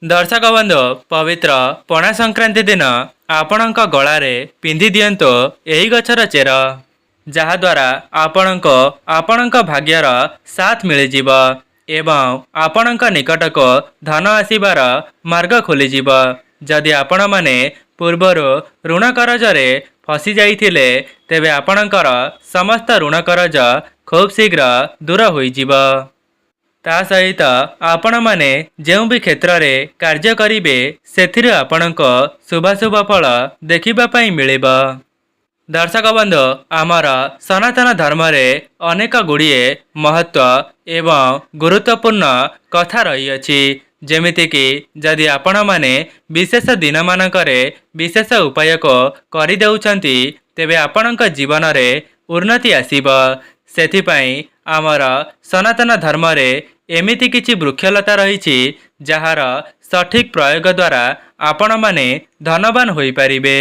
दर्शक बंधु पवित्र पणा संक्रांति दिन आपणक गलारे पिंधि दियंतो एही गछर चेर जहाद्वारा आपणक भाग्यर साथ मिलिजिब एवं आपणक निकटक धन आसीबार मार्ग खोलिजिब। जदि आपण माने पूर्वरु ऋण करजरे फसी जाइथिले तेबे आपणकर समस्त ऋण करज खूब शीघ्र दूर होइजिब। ता सहित आपण माने जेउ भी क्षेत्र रे कार्य करिवे सेथिरे आपणक शुभाशुभ फल देखिबा पई मिलिब। दर्शक बंधु आमर सनातन धर्म रे अनेक गुड़िए महत्व एवं गुरुत्वपूर्ण कथा रही अछि। जेमिति कि जदि आपण माने विशेष दिन मानकरे विशेष उपाय को करि देउछंती तेबे आपणक जीवन रे उन्नति आसीब। सेथिपई आमर सनातन धर्म रे एमिति किछि वृक्षलता रही जार सठिक प्रयोग द्वारा आपण माने धनवान होई परिबे।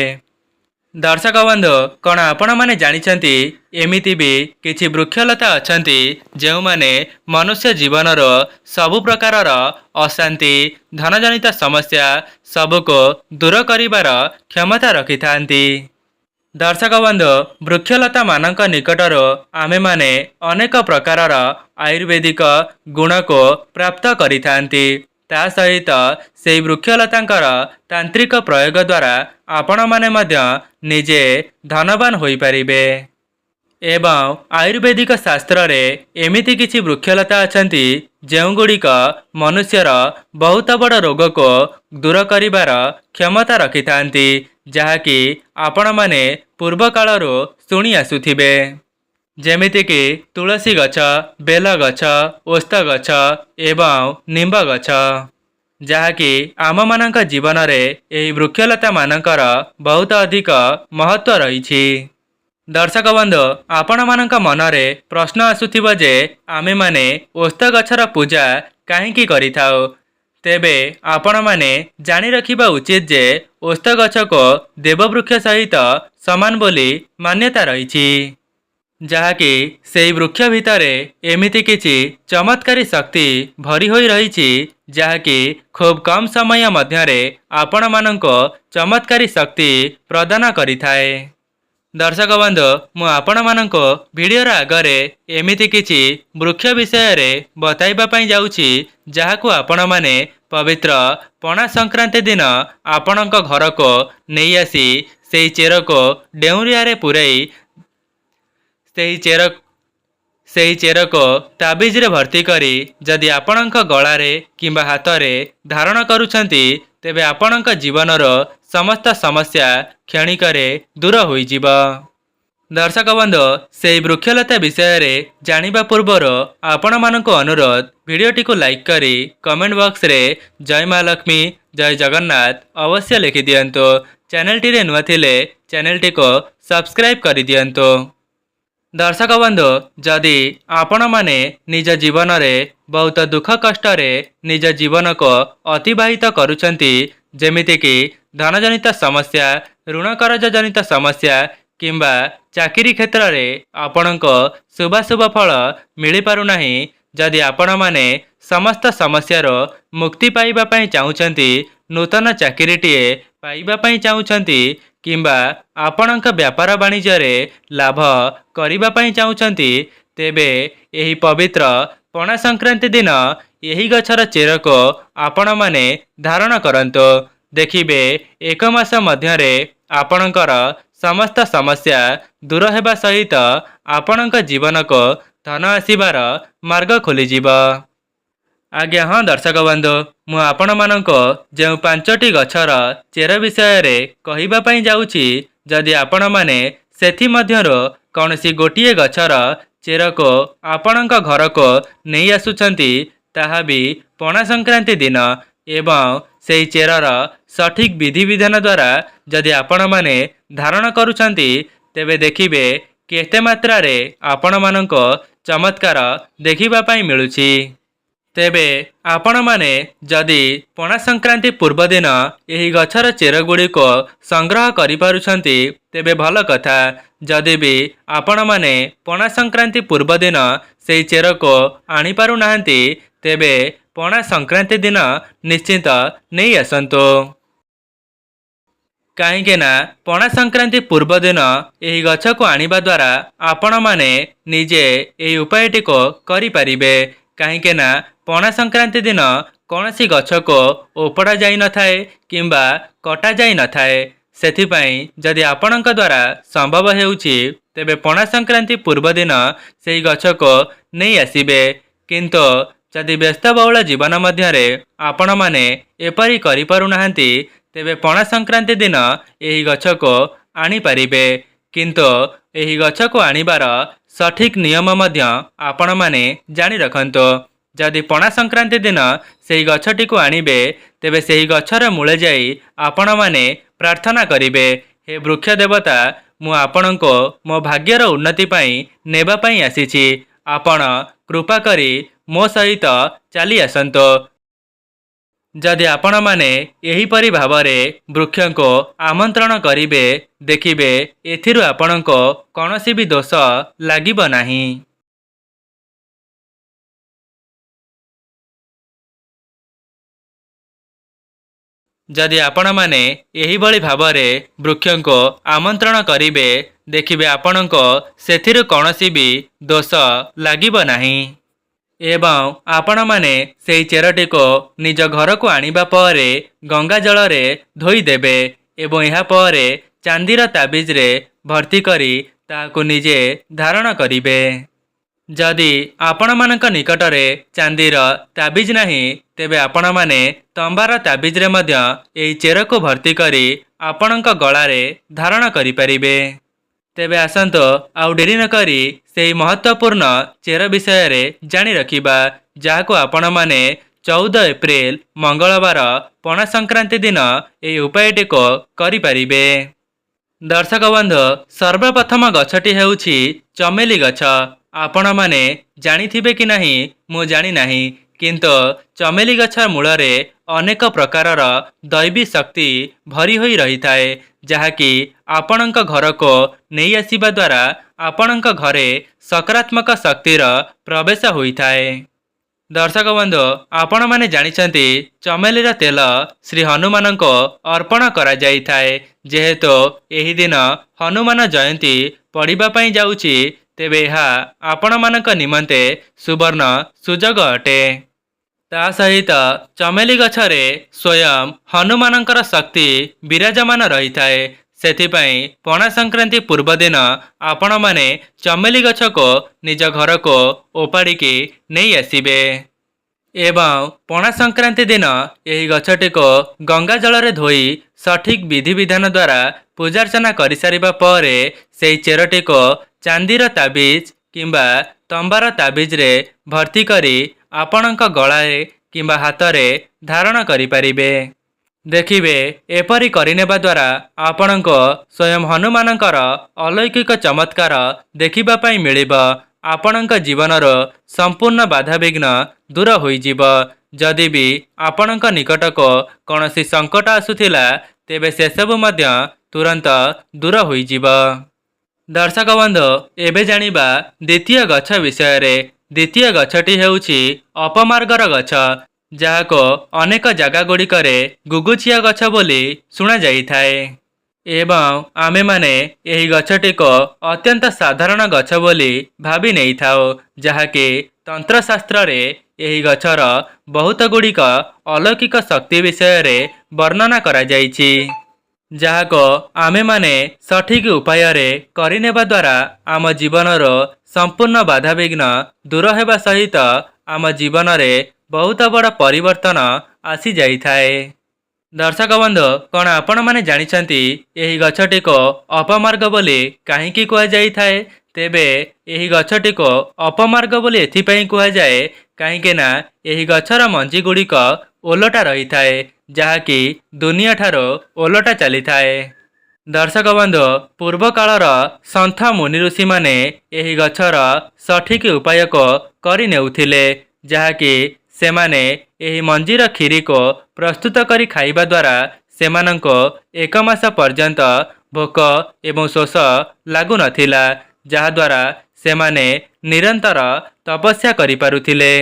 दर्शक बंधु कण आपण माने जानिछंती एमिति भी किछि वृक्षलता अछंती जेउ माने मनुष्य जीवनर सबु प्रकारर अशांति धनजनित समस्या सबको दूर करिबार क्षमता रखिथांती। दर्शक बंधु वृक्षलता मानक निकटर आमे माने अनेक प्रकारर आयुर्वेदिक गुण को प्राप्त करिथांती। ता सहित सेई वृक्षलतांकर तांत्रिक प्रयोग द्वारा आपण माने मध्य निजे धनवान होई परिबे। एवं आयुर्वेदिक शास्त्र रे एमिति किछि वृक्षलता अछंती जेउ गुड़िक मनुष्यर बहुत बड़ रोग को दूर करिबार क्षमता रखिथांती जहाँकि आपण माने पूर्व कालरू शुणी आसुथिबे। जेमिति कि तुलसी गछ बेल गछ ओस्त गछ एवं निम्ब गछ जहाँकि आम मानक जीवन रे एही वृक्षलता मानकर बहुत अधिक महत्व रही। दर्शक बंधु आपण मानक मनरे प्रश्न आसुथिबो जे आमे माने ओस्त गछर पूजा काहेकि करिथाओ। तेबे आपण माने जानी रखिबा उचित जे ओस्त गछ को देववृक्ष सहित समान बोली मान्यता रही जहाँकि सेई वृक्ष भितरे एमिति किछि चमत्कारी शक्ति भरी होई रही जहाँकि खूब कम समय मध्यरे आपण माननको चमत्कारी शक्ति प्रदान करिथाए। दर्शक बंधु मु आपण माननको भिडियोर आगरे एमिति किछि वृक्ष विषय रे बताइबा पई जाउछि जहाकु आपण माने पवित्र पणा संक्रांति दिन आपणक घर को नहीं आसी सेई चेर को डेउरिया रे पुरई सेई चेर को ताबिज रे भर्ती करी जदि आपणक गलारे किंबा हातरे धारण करूछंती तेबे आपणक जीवनर समस्त समस्या क्षणिकरे दूर होइजिब। दर्शक बंधु सेई वृक्षलता विषय रे जानिबा पूर्वर आपण माननको अनुरोध वीडियोटी को लाइक करी कमेंट बॉक्स रे जय मां लक्ष्मी जय जगन्नाथ अवश्य लिखि दियंतो। चैनल टी रे नुआ थिले चैनल टी को सब्सक्राइब करि दियंतो। दर्शक बंधु जदि आपण माने निज जीवन रे बहुत दुख कष्ट रे निज जीवन को अतिबाहित करूछंती जेमिति कि धनजनित समस्या ऋण करज जनित समस्या किंबा चाकरी क्षेत्र रे आपणको शुभाशुभ फल मिली पारु नाही। जदि आपण माने समस्त समस्यार मुक्ति पाइबा पई चाहुछंती नूतन चाकरीटीए पाइबा पई चाहुछंती किंबा आपणक व्यापार वाणिज्य रे लाभ करिबा पई चाहुछंती तेबे एही पवित्र पणा संक्रांति दिन एही गछर चेर को आपण माने धारण करंतो। देखिबे एक मास मध्यरे आपणकर समस्त समस्या दूर हेबा सहित आपणक जीवन को धन आसीबार मार्ग खोलिजिब। आज्ञा हाँ दर्शक बंधु मु आपण माननको जेउ 5टी गछर चेर विषय रे कहिबा पई जाउछि जदि आपण माने सेथि मध्यरो कौनसी गोटिए गछर चेर को आपणक घर को नहीं आसुछंती ताहा भी पणा संक्रांति दिन एवं सेई चेरर सठिक विधि विधान द्वारा जदि आपण माने धारण करूछंती तेबे देखिबे केते मात्रा रे आपण माननको चमत्कार देखिबा पई मिलुछि। तेबे आपण माने जदि पणा संक्रांति पूर्व दिन एही गछर चेर गुड़ी को संग्रह करि पारुछंती तेबे भल कथा। जदि भी आपण माने पणा संक्रांति पूर्व दिन सेई चेर को आनी पारु नाहंती तेबे ପଣା ସଂକ୍ରାନ୍ତି ଦିନ ନିଶ୍ଚିନ୍ତ ନେଇ ଆସନ୍ତୁ। କାହିଁକି ନା ପଣା ସଂକ୍ରାନ୍ତି ପୂର୍ବ ଦିନ ଏହି ଗଛକୁ ଆଣିବା ଦ୍ୱାରା ଆପଣମାନେ ନିଜେ ଏହି ଉପାୟଟିକୁ କରିପାରିବେ। କାହିଁକି ନା ପଣା ସଂକ୍ରାନ୍ତି ଦିନ କୌଣସି ଗଛକୁ ଓପଡ଼ା ଯାଇନଥାଏ କିମ୍ବା କଟା ଯାଇନଥାଏ। ସେଥିପାଇଁ ଯଦି ଆପଣଙ୍କ ଦ୍ୱାରା ସମ୍ଭବ ହେଉଛି ତେବେ ପଣା ସଂକ୍ରାନ୍ତି ପୂର୍ବ ଦିନ ସେହି ଗଛକୁ ନେଇ ଆସିବେ। କିନ୍ତୁ ଯଦି ବ୍ୟସ୍ତବହୁଳ ଜୀବନ ମଧ୍ୟରେ ଆପଣମାନେ ଏପରି କରିପାରୁନାହାନ୍ତି ତେବେ ପଣା ସଂକ୍ରାନ୍ତି ଦିନ ଏହି ଗଛକୁ ଆଣିପାରିବେ। କିନ୍ତୁ ଏହି ଗଛକୁ ଆଣିବାର ସଠିକ୍ ନିୟମ ମଧ୍ୟ ଆପଣମାନେ ଜାଣି ରଖନ୍ତୁ। ଯଦି ପଣା ସଂକ୍ରାନ୍ତି ଦିନ ସେହି ଗଛଟିକୁ ଆଣିବେ ତେବେ ସେହି ଗଛର ମୂଳେ ଯାଇ ଆପଣମାନେ ପ୍ରାର୍ଥନା କରିବେ, ହେ ବୃକ୍ଷ ଦେବତା, ମୁଁ ଆପଣଙ୍କୁ ମୋ ଭାଗ୍ୟର ଉନ୍ନତି ପାଇଁ ନେବା ପାଇଁ ଆସିଛି। ଆପଣ କୃପା କରି ମୋ ସହିତ ଚାଲି ଆସନ୍ତୁ। ଯଦି ଆପଣମାନେ ଏହିପରି ଭାବରେ ବୃକ୍ଷଙ୍କୁ ଆମନ୍ତ୍ରଣ କରିବେ ଦେଖିବେ ଏଥିରୁ ଆପଣଙ୍କୁ କୌଣସି ବି ଦୋଷ ଲାଗିବ ନାହିଁ। ଯଦି ଆପଣମାନେ ଏହିଭଳି ଭାବରେ ବୃକ୍ଷଙ୍କୁ ଆମନ୍ତ୍ରଣ କରିବେ ଦେଖିବେ ଆପଣଙ୍କୁ ସେଥିରୁ କୌଣସି ବି ଦୋଷ ଲାଗିବ ନାହିଁ। ଏବଂ ଆପଣମାନେ ସେହି ଚେରଟିକୁ ନିଜ ଘରକୁ ଆଣିବା ପରେ ଗଙ୍ଗା ଜଳରେ ଧୋଇଦେବେ ଏବଂ ଏହାପରେ ଚାନ୍ଦିର ତାବିଜରେ ଭର୍ତ୍ତି କରି ତାହାକୁ ନିଜେ ଧାରଣ କରିବେ। ଯଦି ଆପଣମାନଙ୍କ ନିକଟରେ ଚାନ୍ଦିର ତାବିଜ ନାହିଁ ତେବେ ଆପଣମାନେ ତମ୍ବାର ତାବିଜରେ ମଧ୍ୟ ଏହି ଚେରକୁ ଭର୍ତ୍ତି କରି ଆପଣଙ୍କ ଗଳାରେ ଧାରଣ କରିପାରିବେ। ତେବେ ଆସନ୍ତୁ ଆଉ ଡେରି ନ କରି ସେହି ମହତ୍ତ୍ୱପୂର୍ଣ୍ଣ ଚେର ବିଷୟରେ ଜାଣି ରଖିବା, ଯାହାକୁ ଆପଣମାନେ 14 ଏପ୍ରିଲ ମଙ୍ଗଳବାର ପଣା ସଂକ୍ରାନ୍ତି ଦିନ ଏହି ଉପାୟଟିକୁ କରିପାରିବେ। ଦର୍ଶକ ବନ୍ଧୁ, ସର୍ବପ୍ରଥମ ଗଛଟି ହେଉଛି ଚମେଲି ଗଛ। ଆପଣମାନେ ଜାଣିଥିବେ କି ନାହିଁ ମୁଁ ଜାଣିନାହିଁ, କିନ୍ତୁ ଚମେଲି ଗଛ ମୂଳରେ ଅନେକ ପ୍ରକାରର ଦୈବୀ ଶକ୍ତି ଭରି ହୋଇ ରହିଥାଏ, ଯାହାକି ଆପଣଙ୍କ ଘରକୁ ନେଇ ଆସିବା ଦ୍ୱାରା ଆପଣଙ୍କ ଘରେ ସକାରାତ୍ମକ ଶକ୍ତିର ପ୍ରବେଶ ହୋଇଥାଏ। ଦର୍ଶକ ବନ୍ଧୁ, ଆପଣମାନେ ଜାଣିଛନ୍ତି ଚମେଲିର ତେଲ ଶ୍ରୀ ହନୁମାନଙ୍କୁ ଅର୍ପଣ କରାଯାଇଥାଏ। ଯେହେତୁ ଏହି ଦିନ ହନୁମାନ ଜୟନ୍ତୀ ପଡ଼ିବା ପାଇଁ ଯାଉଛି ତେବେ ଏହା ଆପଣମାନଙ୍କ ନିମନ୍ତେ ସୁବର୍ଣ୍ଣ ସୁଯୋଗ ଅଟେ। ତା ସହିତ ଚମେଲି ଗଛରେ ସ୍ୱୟଂ ହନୁମାନଙ୍କର ଶକ୍ତି ବିରାଜମାନ ରହିଥାଏ। ସେଥିପାଇଁ ପଣା ସଂକ୍ରାନ୍ତି ପୂର୍ବ ଦିନ ଆପଣମାନେ ଚମେଲି ଗଛକୁ ନିଜ ଘରକୁ ଓପାଡ଼ିକି ନେଇ ଆସିବେ ଏବଂ ପଣା ସଂକ୍ରାନ୍ତି ଦିନ ଏହି ଗଛଟିକୁ ଗଙ୍ଗା ଜଳରେ ଧୋଇ ସଠିକ୍ ବିଧିବିଧାନ ଦ୍ୱାରା ପୂଜାର୍ଚ୍ଚନା କରିସାରିବା ପରେ ସେହି ଚେରଟିକୁ ଚାନ୍ଦିର ତାବିଜ କିମ୍ବା ତମ୍ବାର ତାବିଜରେ ଭର୍ତ୍ତି କରି ଆପଣଙ୍କ ଗଳାରେ କିମ୍ବା ହାତରେ ଧାରଣ କରିପାରିବେ। ଦେଖିବେ ଏପରି କରିନେବା ଦ୍ୱାରା ଆପଣଙ୍କୁ ସ୍ୱୟଂ ହନୁମାନଙ୍କର ଅଲୌକିକ ଚମତ୍କାର ଦେଖିବା ପାଇଁ ମିଳିବ। ଆପଣଙ୍କ ଜୀବନର ସମ୍ପୂର୍ଣ୍ଣ ବାଧାବିଘ୍ନ ଦୂର ହୋଇଯିବ। ଯଦି ବି ଆପଣଙ୍କ ନିକଟକୁ କୌଣସି ସଙ୍କଟ ଆସୁଥିଲା ତେବେ ସେସବୁ ମଧ୍ୟ ତୁରନ୍ତ ଦୂର ହୋଇଯିବ। ଦର୍ଶକ ବନ୍ଧୁ, ଏବେ ଜାଣିବା ଦ୍ୱିତୀୟ ଗଛ ବିଷୟରେ। ଦ୍ୱିତୀୟ ଗଛଟି ହେଉଛି ଅପମାର୍ଗର ଗଛ, ଯାହାକୁ ଅନେକ ଜାଗାଗୁଡ଼ିକରେ ଗୁଗୁଚିଆ ଗଛ ବୋଲି ଶୁଣାଯାଇଥାଏ ଏବଂ ଆମେମାନେ ଏହି ଗଛଟିକୁ ଅତ୍ୟନ୍ତ ସାଧାରଣ ଗଛ ବୋଲି ଭାବି ନେଇଥାଉ, ଯାହାକି ତନ୍ତ୍ରଶାସ୍ତ୍ରରେ ଏହି ଗଛର ବହୁତ ଗୁଡ଼ିକ ଅଲୌକିକ ଶକ୍ତି ବିଷୟରେ ବର୍ଣ୍ଣନା କରାଯାଇଛି, ଯାହାକୁ ଆମେମାନେ ସଠିକ୍ ଉପାୟରେ କରିନେବା ଦ୍ୱାରା ଆମ ଜୀବନର ସମ୍ପୂର୍ଣ୍ଣ ବାଧାବିଘ୍ନ ଦୂର ହେବା ସହିତ ଆମ ଜୀବନରେ ବହୁତ ବଡ଼ ପରିବର୍ତ୍ତନ ଆସିଯାଇଥାଏ। ଦର୍ଶକ ବନ୍ଧୁ, କ'ଣ ଆପଣମାନେ ଜାଣିଛନ୍ତି ଏହି ଗଛଟିକୁ ଅପମାର୍ଗ ବୋଲି କାହିଁକି କୁହାଯାଇଥାଏ? ତେବେ ଏହି ଗଛଟିକୁ ଅପମାର୍ଗ ବୋଲି ଏଥିପାଇଁ କୁହାଯାଏ କାହିଁକି ନା ଏହି ଗଛର ମଞ୍ଜି ଗୁଡ଼ିକ ଓଲଟା ରହିଥାଏ, ଯାହାକି ଦୁନିଆଠାରୁ ଓଲଟା ଚାଲିଥାଏ। ଦର୍ଶକ ବନ୍ଧୁ, ପୂର୍ବକାଳର ସନ୍ଥ ମୁନି ଋଷିମାନେ ଏହି ଗଛର ସଠିକ୍ ଉପାୟକୁ କରିନେଉଥିଲେ, ଯାହାକି ସେମାନେ ଏହି ମଞ୍ଜିର କ୍ଷୀରିକୁ ପ୍ରସ୍ତୁତ କରି ଖାଇବା ଦ୍ୱାରା ସେମାନଙ୍କୁ 1 ମାସ ପର୍ଯ୍ୟନ୍ତ ଭୋକ ଏବଂ ଶୋଷ ଲାଗୁନଥିଲା, ଯାହାଦ୍ୱାରା ସେମାନେ ନିରନ୍ତର ତପସ୍ୟା କରିପାରୁଥିଲେ।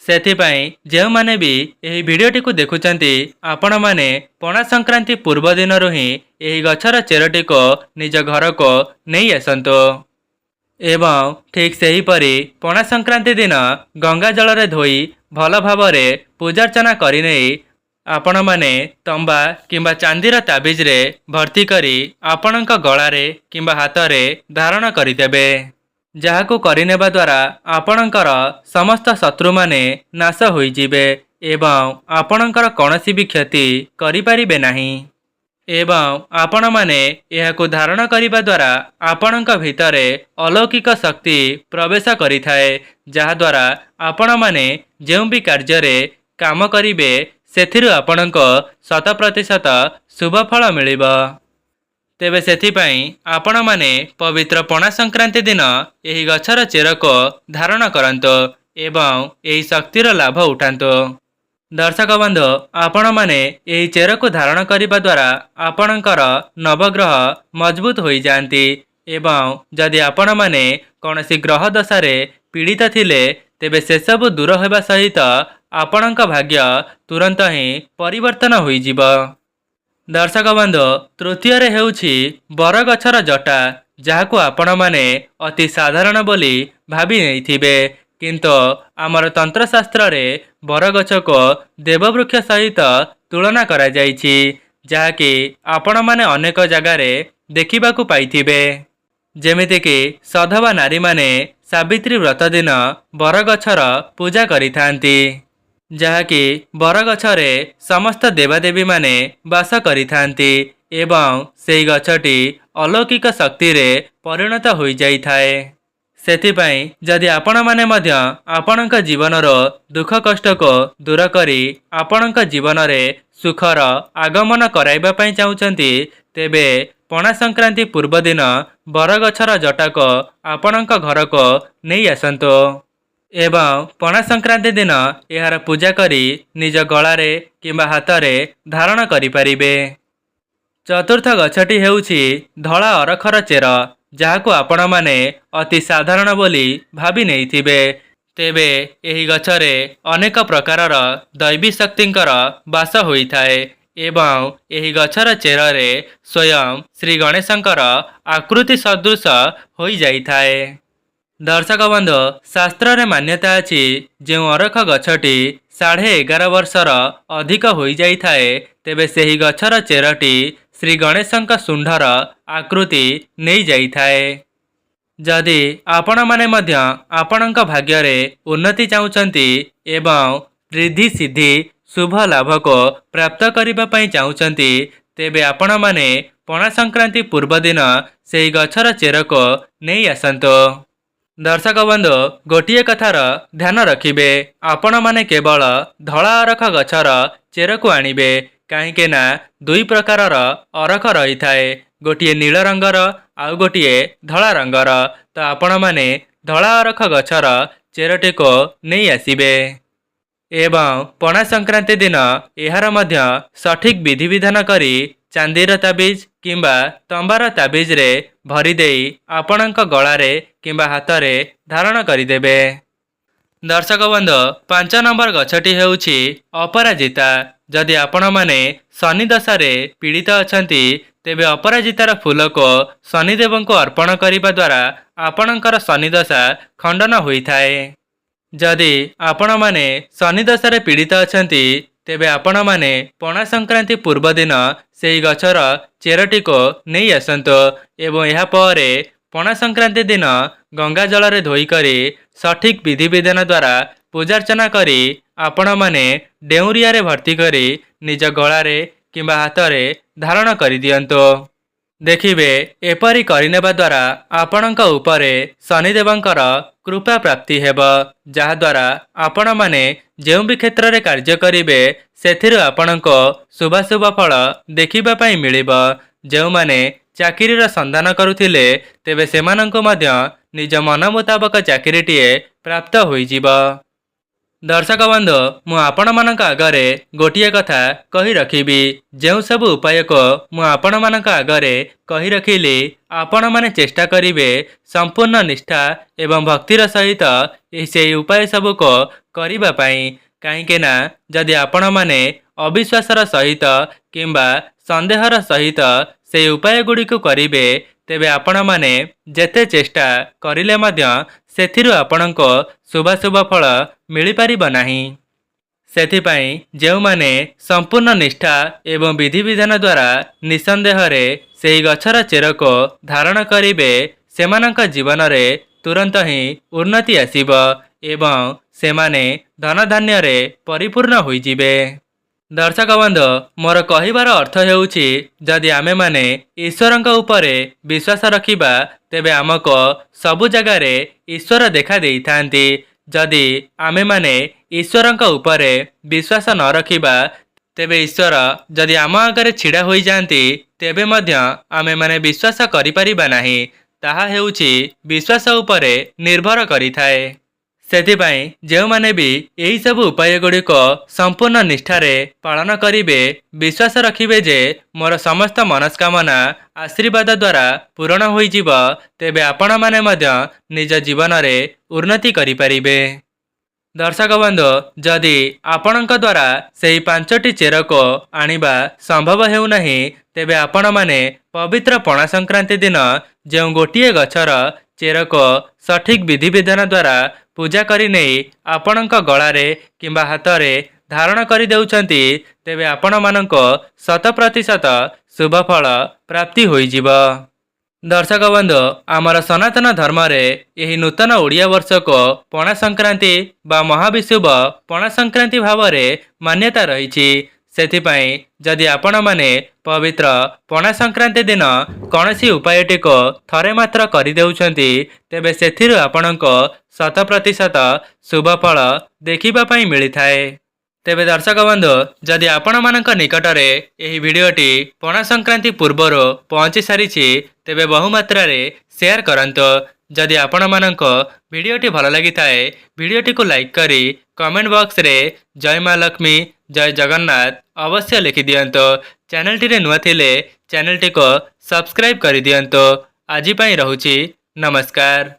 ସେଥିପାଇଁ ଯେଉଁମାନେ ବି ଏହି ଭିଡ଼ିଓଟିକୁ ଦେଖୁଛନ୍ତି ଆପଣମାନେ ପଣା ସଂକ୍ରାନ୍ତି ପୂର୍ବ ଦିନରୁ ହିଁ ଏହି ଗଛର ଚେରଟିକୁ ନିଜ ଘରକୁ ନେଇ ଆସନ୍ତୁ ଏବଂ ଠିକ୍ ସେହିପରି ପଣା ସଂକ୍ରାନ୍ତି ଦିନ ଗଙ୍ଗା ଜଳରେ ଧୋଇ ଭଲ ଭାବରେ ପୂଜାର୍ଚ୍ଚନା କରିନେଇ ଆପଣମାନେ ତମ୍ବା କିମ୍ବା ଚାନ୍ଦିର ତାବିଜରେ ଭର୍ତ୍ତି କରି ଆପଣଙ୍କ ଗଳାରେ କିମ୍ବା ହାତରେ ଧାରଣ କରିଦେବେ, ଯାହାକୁ କରିନେବା ଦ୍ୱାରା ଆପଣଙ୍କର ସମସ୍ତ ଶତ୍ରୁମାନେ ନାଶ ହୋଇଯିବେ ଏବଂ ଆପଣଙ୍କର କୌଣସି ବି କ୍ଷତି କରିପାରିବେ ନାହିଁ। ଏବଂ ଆପଣମାନେ ଏହାକୁ ଧାରଣ କରିବା ଦ୍ୱାରା ଆପଣଙ୍କ ଭିତରେ ଅଲୌକିକ ଶକ୍ତି ପ୍ରବେଶ କରିଥାଏ, ଯାହାଦ୍ୱାରା ଆପଣମାନେ ଯେଉଁ ବି କାର୍ଯ୍ୟରେ କାମ କରିବେ ସେଥିରୁ ଆପଣଙ୍କୁ 100% ଶୁଭ ଫଳ ମିଳିବ। ତେବେ ସେଥିପାଇଁ ଆପଣମାନେ ପବିତ୍ର ପଣା ସଂକ୍ରାନ୍ତି ଦିନ ଏହି ଗଛର ଚେରକୁ ଧାରଣ କରନ୍ତୁ ଏବଂ ଏହି ଶକ୍ତିର ଲାଭ ଉଠାନ୍ତୁ। ଦର୍ଶକ ବନ୍ଧୁ, ଆପଣମାନେ ଏହି ଚେରକୁ ଧାରଣ କରିବା ଦ୍ୱାରା ଆପଣଙ୍କର ନବଗ୍ରହ ମଜବୁତ ହୋଇଯାଆନ୍ତି ଏବଂ ଯଦି ଆପଣମାନେ କୌଣସି ଗ୍ରହ ଦଶାରେ ପୀଡ଼ିତ ଥିଲେ ତେବେ ସେସବୁ ଦୂର ହେବା ସହିତ ଆପଣଙ୍କ ଭାଗ୍ୟ ତୁରନ୍ତ ହିଁ ପରିବର୍ତ୍ତନ ହୋଇଯିବ। ଦର୍ଶକ ବନ୍ଧୁ, ତୃତୀୟରେ ହେଉଛି ବରଗଛର ଜଟା, ଯାହାକୁ ଆପଣମାନେ ଅତି ସାଧାରଣ ବୋଲି ଭାବି ନେଇଥିବେ, କିନ୍ତୁ ଆମର ତନ୍ତ୍ରଶାସ୍ତ୍ରରେ ବରଗଛକୁ ଦେବବୃକ୍ଷ ସହିତ ତୁଳନା କରାଯାଇଛି, ଯାହାକି ଆପଣମାନେ ଅନେକ ଜାଗାରେ ଦେଖିବାକୁ ପାଇଥିବେ। ଯେମିତିକି ସଧବା ନାରୀମାନେ ସାବିତ୍ରୀ ବ୍ରତ ଦିନ ବରଗଛର ପୂଜା କରିଥାନ୍ତି, ଯାହାକି ବରଗଛରେ ସମସ୍ତ ଦେବାଦେବୀମାନେ ବାସ କରିଥାନ୍ତି ଏବଂ ସେହି ଗଛଟି ଅଲୌକିକ ଶକ୍ତିରେ ପରିଣତ ହୋଇଯାଇଥାଏ। ସେଥିପାଇଁ ଯଦି ଆପଣମାନେ ମଧ୍ୟ ଆପଣଙ୍କ ଜୀବନର ଦୁଃଖ କଷ୍ଟକୁ ଦୂର କରି ଆପଣଙ୍କ ଜୀବନରେ ସୁଖର ଆଗମନ କରାଇବା ପାଇଁ ଚାହୁଁଛନ୍ତି, ତେବେ ପଣା ସଂକ୍ରାନ୍ତି ପୂର୍ବ ଦିନ ବରଗଛର ଜଟାକୁ ଆପଣଙ୍କ ଘରକୁ ନେଇ ଆସନ୍ତୁ ଏବଂ ପଣା ସଂକ୍ରାନ୍ତି ଦିନ ଏହାର ପୂଜା କରି ନିଜ ଗଳାରେ କିମ୍ବା ହାତରେ ଧାରଣ କରିପାରିବେ। ଚତୁର୍ଥ ଗଛଟି ହେଉଛି ଧଳା ଅରଖର ଚେର, ଯାହାକୁ ଆପଣମାନେ ଅତି ସାଧାରଣ ବୋଲି ଭାବି ନେଇଥିବେ, ତେବେ ଏହି ଗଛରେ ଅନେକ ପ୍ରକାରର ଦୈବୀ ଶକ୍ତିଙ୍କର ବାସ ହୋଇଥାଏ ଏବଂ ଏହି ଗଛର ଚେରରେ ସ୍ୱୟଂ ଶ୍ରୀ ଗଣେଶଙ୍କର ଆକୃତି ସଦୃଶ ହୋଇଯାଇଥାଏ। ଦର୍ଶକ ବନ୍ଧୁ, ଶାସ୍ତ୍ରରେ ମାନ୍ୟତା ଅଛି, ଯେଉଁ ଅରଖ ଗଛଟି 11.5 ବର୍ଷର ଅଧିକ ହୋଇଯାଇଥାଏ ତେବେ ସେହି ଗଛର ଚେରଟି ଶ୍ରୀ ଗଣେଶଙ୍କ ଶୁଣ୍ଢର ଆକୃତି ନେଇଯାଇଥାଏ। ଯଦି ଆପଣମାନେ ମଧ୍ୟ ଆପଣଙ୍କ ଭାଗ୍ୟରେ ଉନ୍ନତି ଚାହୁଁଛନ୍ତି ଏବଂ ରିଦ୍ଧି ସିଦ୍ଧି ଶୁଭ ଲାଭକୁ ପ୍ରାପ୍ତ କରିବା ପାଇଁ ଚାହୁଁଛନ୍ତି, ତେବେ ଆପଣମାନେ ପଣା ସଂକ୍ରାନ୍ତି ପୂର୍ବ ଦିନ ସେହି ଗଛର ଚେରକୁ ନେଇ ଆସନ୍ତୁ। ଦର୍ଶକ ବନ୍ଧୁ, ଗୋଟିଏ କଥାର ଧ୍ୟାନ ରଖିବେ, ଆପଣମାନେ କେବଳ ଧଳା ଅରଖ ଗଛର ଚେରକୁ ଆଣିବେ, କାହିଁକି ନା ଦୁଇ ପ୍ରକାରର ଅରଖ ରହିଥାଏ, ଗୋଟିଏ ନୀଳ ରଙ୍ଗର ଆଉ ଗୋଟିଏ ଧଳା ରଙ୍ଗର। ତ ଆପଣମାନେ ଧଳା ଅରଖ ଗଛର ଚେରଟିକୁ ନେଇ ଆସିବେ ଏବଂ ପଣା ସଂକ୍ରାନ୍ତି ଦିନ ଏହାର ମଧ୍ୟ ସଠିକ ବିଧିବିଧାନ କରି ଚାନ୍ଦିର ତାବିଜ କିମ୍ବା ତମ୍ବାର ତାବିଜରେ ଭରିଦେଇ ଆପଣଙ୍କ ଗଳାରେ କିମ୍ବା ହାତରେ ଧାରଣ କରିଦେବେ। ଦର୍ଶକ ବନ୍ଧୁ, 5 ନମ୍ବର ଗଛଟି ହେଉଛି ଅପରାଜିତା। ଯଦି ଆପଣମାନେ ଶନି ଦଶାରେ ପୀଡ଼ିତ ଅଛନ୍ତି, ତେବେ ଅପରାଜିତାର ଫୁଲକୁ ଶନିଦେବଙ୍କୁ ଅର୍ପଣ କରିବା ଦ୍ୱାରା ଆପଣଙ୍କର ଶନି ଦଶା ଖଣ୍ଡନ ହୋଇଥାଏ। ଯଦି ଆପଣମାନେ ଶନି ଦଶାରେ ପୀଡ଼ିତ ଅଛନ୍ତି, ତେବେ ଆପଣମାନେ ପଣା ସଂକ୍ରାନ୍ତି ପୂର୍ବ ଦିନ ସେହି ଗଛର ଚେରଟିକୁ ନେଇ ଆସନ୍ତୁ ଏବଂ ଏହା ପରେ ପଣା ସଂକ୍ରାନ୍ତି ଦିନ ଗଙ୍ଗା ଜଳରେ ଧୋଇକରି ସଠିକ ବିଧିବିଧାନ ଦ୍ୱାରା ପୂଜାର୍ଚ୍ଚନା କରି ଆପଣମାନେ ଡେଉଁରିଆରେ ଭର୍ତ୍ତି କରି ନିଜ ଗଳାରେ କିମ୍ବା ହାତରେ ଧାରଣ କରିଦିଅନ୍ତୁ। ଦେଖିବେ, ଏପରି କରିନେବା ଦ୍ୱାରା ଆପଣଙ୍କ ଉପରେ ଶନିଦେବଙ୍କର କୃପା ପ୍ରାପ୍ତି ହେବ, ଯାହାଦ୍ୱାରା ଆପଣମାନେ ଯେଉଁ ବି କ୍ଷେତ୍ରରେ କାର୍ଯ୍ୟ କରିବେ ସେଥିରୁ ଆପଣଙ୍କୁ ଶୁଭାଶୁଭ ଫଳ ଦେଖିବା ପାଇଁ ମିଳିବ। ଯେଉଁମାନେ ଚାକିରିର ସନ୍ଧାନ କରୁଥିଲେ, ତେବେ ସେମାନଙ୍କୁ ମଧ୍ୟ ନିଜ ମନ ମୁତାବକ ଚାକିରିଟିଏ ପ୍ରାପ୍ତ ହୋଇଯିବ। दर्शक बंधु मु आपण मानक आगरे गोटिए कथा कही रखिबी जो सब उपाय को मु आपण मानक आगरे कही रखिली आपण माने चेष्टा करिवे संपूर्ण निष्ठा एवं भक्तिर सहित से उपाय सब को करिबा पई कहीं ना जदि आपण माने अविश्वासर सहित किंबा संदेहर सहित से उपाय गुड़ी को करिवे तेबे आपण माने जेते चेष्टा करिले मध्य सेथिरु आपणको शुभाशुभ फल मिल पारिब नाही। सेथिपाई जेउमाने संपूर्ण निष्ठा एवं विधि विधान द्वारा निसंदेह रे सेही गछर चेर को धारण करिवे सेमानक जीवन रे तुरंत ही उन्नति आसीब एवं सेमाने धन धान्य रे परिपूर्ण होई जिवे। दर्शक बंधु मोर कहिबार अर्थ हेउछि जदि आमे माने ईश्वरंक उपरे विश्वास रखिबा तेबे आमको सबु जगह रे ईश्वर देखा देई थांती। जदि आमे माने ईश्वरंक उपरे विश्वास न रखिबा तेबे ईश्वर जदि आम आगरे छिड़ा होई जांती तेबे मध्य आमे माने विश्वास करि परिबा नाही। ताहा हेउछि विश्वास उपरे निर्भर करिथाए। सेथिपाई जो माने भी यही सब उपाय गुड़ी को संपूर्ण निष्ठारे पालन करिवे विश्वास रखिबे जे मोर समस्त मनस्कामना आशीर्वाद द्वारा पूरण होई जिवो तेबे आपण माने मध्य निज जीवन रे उन्नति करि परिबे। दर्शक बंधु जदि आपणक द्वारा सेही 5टी चेर को आनिबा संभव हेउ नाही तेबे आपण माने पवित्र पणा संक्रांति दिन जो गोटिए गछर चेर को सठिक विधि विधान द्वारा पूजा करी नहीं आपणक गलारे किंबा हाथरे धारण करि देउछंती तेबे आपण मानको 100% शुभ फल प्राप्ति होई जिवो। दर्शक बंधु आमर सनातन धर्म रे यही नूतन ओडिया वर्ष को पणा संक्रांति बा महाविषुव पणा संक्रांति भाव रे मान्यता रही। सेथिपाई जदि आपण माने पवित्र पणा संक्रांति दिन कौनसी उपायटी को थरे मात्र करि देउछंती तेबे सेथिरु आपणको 100% शुभ फल देखिबा पई मिली थाए। तेबे दर्शक बंधु जदि आपण मानक निकटरे एही भिडियोटी पणा संक्रांति पूर्वर पहुंची सारिछि तेबे बहुमात्रा रे शेयर करंतो। जदि आपण मानक भिडियोटी भल लगी थाए भिडियोटी को लाइक करी कमेंट बॉक्स रे जय मां लक्ष्मी जय जगन्नाथ अवश्य लिखि दियंतो। चैनल टी रे नुआ थिले चैनल टी को सब्सक्राइब करि दियंतो। आजि पई रहुछि नमस्कार।